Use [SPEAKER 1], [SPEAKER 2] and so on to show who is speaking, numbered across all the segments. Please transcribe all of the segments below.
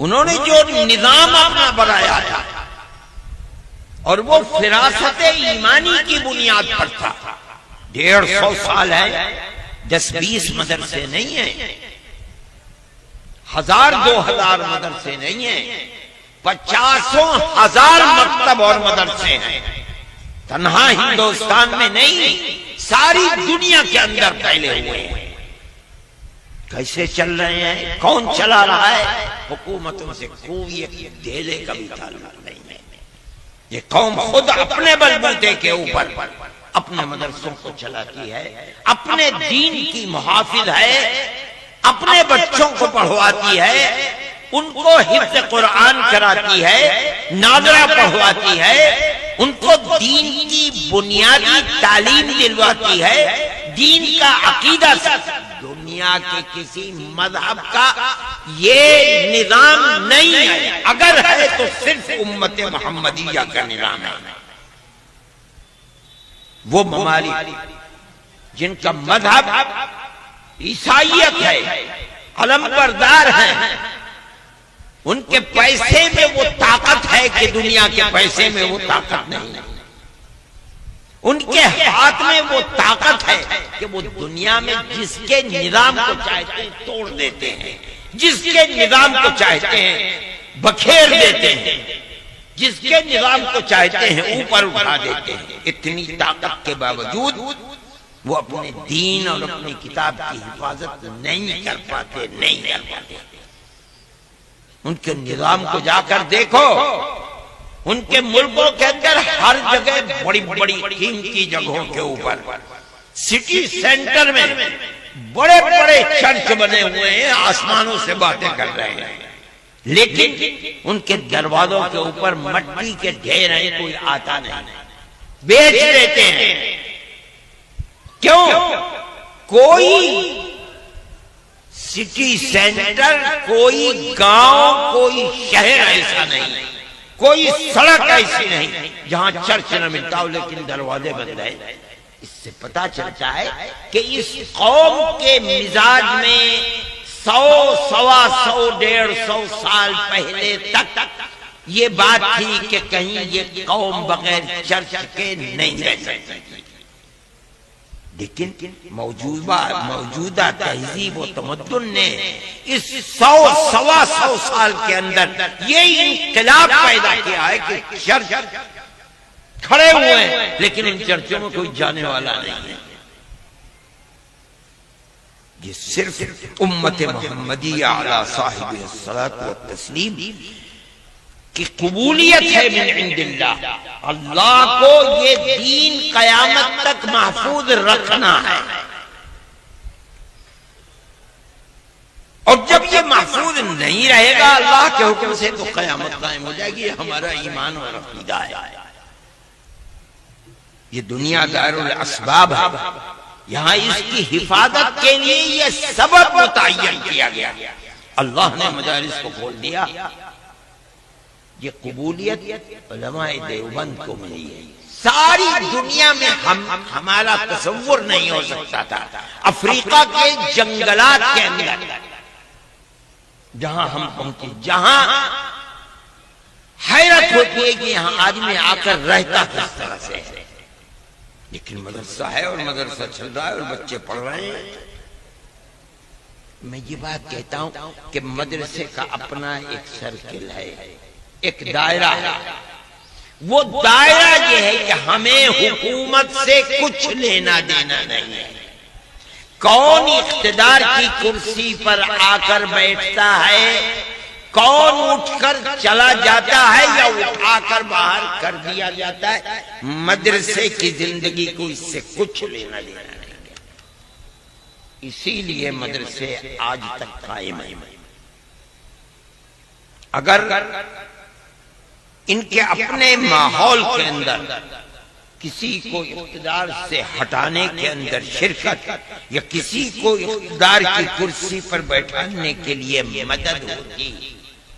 [SPEAKER 1] उन्होंने जो निजाम अपना बनाया था और वो फिरासत ईमानी की बुनियाद पर था। 150 साल है, 10-20 मदरसे नहीं है, 1000-2000 मदरसे नहीं है, 50,000 मकतब और मदरसे हैं। तन्हा हिंदुस्तान में नहीं, सारी दुनिया के अंदर फैले हुए हैं। कैसे चल रहे हैं, कौन चला रहा है? हुकूमतों से कोई एक धेले का भी ताल्लुक नहीं है। ये कौम खुद अपने बलबूते के ऊपर अपने मदरसों को चलाती है, अपने दीन की मुहाफिज है, अपने बच्चों को पढ़वाती है, उनको हिफ्ज़ कुरान कराती है, नाज़रा पढ़वाती है, उनको दीन की बुनियादी तालीम दिलवाती है, दीन का अकीदा। दुनिया के किसी मजहब का ये निजाम नहीं है, अगर है तो सिर्फ उम्मत मोहम्मदिया का निजाम है। वो ममालिक जिनका मजहब ईसाइयत है, अलमबरदार हैं, उनके पैसे में वो ताकत है कि दुनिया के पैसे में वो ताकत नहीं है। उनके हाथ में वो ताकत है कि वो दुनिया में जिसके निजाम को चाहते हैं तोड़ देते हैं, जिसके निजाम को चाहते हैं बखेर देते हैं, जिसके निजाम को चाहते हैं ऊपर उठा देते हैं। इतनी ताकत के बावजूद वो अपने दीन और अपनी किताब की हिफाजत नहीं कर पाते। उनके निजाम को जाकर देखो, उनके मुल्कों के अंदर हर जगह बड़ी बड़ी कीमती जगहों के ऊपर सिटी सेंटर में बड़े बड़े चर्च बने हुए हैं, आसमानों से बातें कर रहे हैं, लेकिन उनके दरवाजों के ऊपर मट्टी के ढेर हैं, कोई आता नहीं, बेच देते हैं। क्यों? कोई सिटी सेंटर, कोई गांव, कोई शहर ऐसा नहीं, कोई सड़क ऐसी नहीं जहां चर्च न मिलता हो लेकिन दरवाजे बंद है। इससे पता चलता है कि इस कौम के मिजाज में 100, 125, 150 साल पहले तक ये बात थी कि कहीं ये कौम बगैर चर्च के नहीं रह सकती। लेकिन मौजूदा तहजीब और तमद्दुन ने इस 100-125 साल के अंदर ये इंकलाब पैदा किया है कि चर्च खड़े हुए हैं लेकिन इन चर्चों में कोई जाने वाला नहीं है। ये सिर्फ उम्मत मोहम्मदिया अला साहिब अस्सलात व तस्लीम की कबूलियत है मिन इंदिल्लाह। अल्लाह को ये दीन कयामत तक महफूज रखना है, और जब ये महफूज नहीं रहेगा अल्लाह के हुक्म से तो कयामत कायम हो जाएगी। ये हमारा ईमान और अकीदा है। ये दुनिया दारुल असबाब है, यहां इसकी हिफाजत के लिए ये सबब मुतय्यन किया गया। अल्लाह ने मदारिस को खोल दिया। ये कबूलियत उलमाए देवबंद को मिली है। सारी दुनिया में हमारा तसव्वुर नहीं हो सकता था। अफ्रीका के जंगलात के अंदर जहां हम पहुंचे, जहां हैरत होती है कि यहां आदमी आकर रहता किस तरह से है, लेकिन मदरसा है और मदरसा चल रहा है और बच्चे पढ़ रहे हैं। मैं ये बात कहता हूं कि मदरसे का अपना एक सर्किल है, एक दायरा है। वो दायरा ये है कि हमें हुकूमत से कुछ लेना देना नहीं है। कौन इख्तिदार की कुर्सी पर आकर बैठता है, कौन उठकर चला जाता है या उठाकर बाहर कर दिया जाता है, मदरसे की जिंदगी को इससे कुछ लेना देना नहीं है। इसीलिए मदरसे आज तक कायम है। अगर इनके अपने माहौल के अंदर किसी को इख्तिदार से हटाने के अंदर शिरकत या किसी को इख्तिदार की कुर्सी पर बैठाने के लिए मदद होती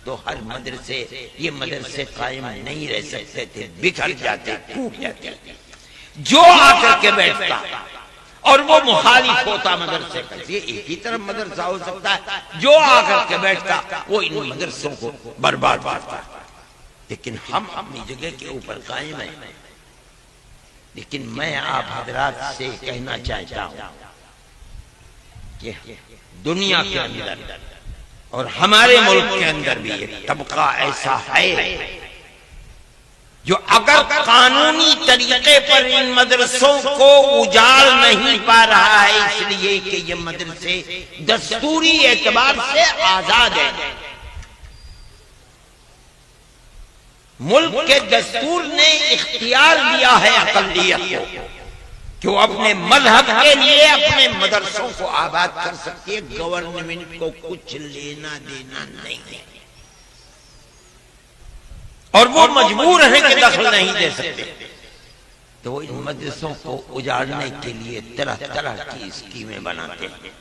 [SPEAKER 1] तो हर मदरसे, ये मदरसे कायम नहीं रह सकते थे, बिखर जाते, टूट जाते। जो आकर के बैठता और वो मुखालिफ होता मदरसे का। ये एक ही तरफ मदरसा हो सकता है, जो आकर के बैठता वो इन मदरसों को बर्बाद करता। लेकिन हम अपनी जगह के ऊपर कायम हैं। लेकिन मैं आप हजरात से कहना चाहता हूं कि दुनिया के अंदर और हमारे मुल्क के अंदर भी एक तबका ऐसा है जो अगर कानूनी तरीके पर इन मदरसों को उजाड़ नहीं पा रहा है, इसलिए कि ये मदरसे दस्तूरी एतबार से आजाद है। मुल्क के दस्तूर ने इख्तियार दिया है अक़लियत को कि वो अपने मजहब के लिए अपने मदरसों को आबाद कर सकती है, गवर्नमेंट को कुछ लेना देना नहीं है। और वो मजबूर है कि दखल नहीं दे सकते, तो वो इन मदरसों को उजाड़ने के लिए तरह तरह की स्कीमें बनाते हैं।